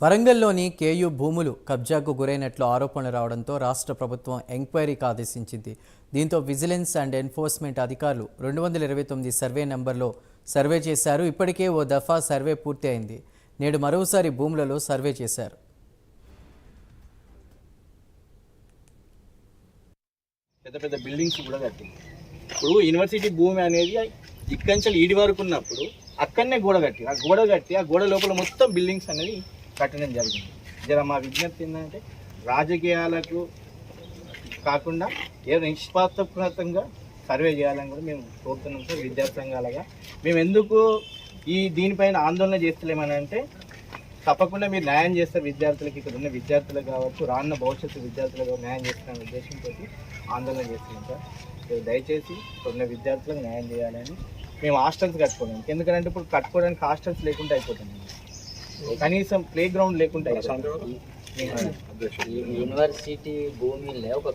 వరంగల్లోని KU భూములు కబ్జాకు గురైనట్లు ఆరోపణలు రావడంతో రాష్ట్ర ప్రభుత్వం ఎంక్వైరీకి ఆదేశించింది. దీంతో విజిలెన్స్ అండ్ ఎన్ఫోర్స్మెంట్ అధికారులు 229 సర్వే నంబర్లో సర్వే చేశారు. ఇప్పటికే ఓ దఫా సర్వే పూర్తి అయింది. నేడు మరోసారి భూములలో సర్వే చేశారు. పెద్ద పెద్ద బిల్డింగ్స్ కూడా కట్టింది. ఇప్పుడు యూనివర్సిటీ భూమి అనేది ఇక్కడి నుంచి ఈడి వరకు ఉన్నప్పుడు అక్కడనే గోడ కట్టి ఆ గోడ లోపల మొత్తం బిల్డింగ్స్ అనేది కట్టడం జరిగింది. జర మా విజ్ఞప్తి ఏంటంటే రాజకీయాలకు కాకుండా ఏదో నిష్పాక్షపాతంగా సర్వే చేయాలని కూడా మేము కోరుతున్నాం సార్. విద్యార్థి సంఘాలుగా మేము ఎందుకు దీనిపైన ఆందోళన చేస్తలేమని అంటే తప్పకుండా మీరు న్యాయం చేస్తారు విద్యార్థులకి, ఇక్కడ ఉన్న విద్యార్థులకు కావచ్చు, రానున్న భవిష్యత్తు విద్యార్థులకు న్యాయం చేస్తున్న ఉద్దేశంతో ఆందోళన చేస్తున్నాం సార్. మీరు దయచేసి ఇక్కడ ఉన్న విద్యార్థులకు న్యాయం చేయాలని మేము హాస్టల్స్ కట్టుకోవడానికి, ఎందుకంటే ఇప్పుడు కట్టుకోవడానికి హాస్టల్స్ లేకుండా అయిపోతుంది, కనీసం ప్లే గ్రౌండ్ లేకుండా. యూనివర్సిటీ భూమిలో ఒక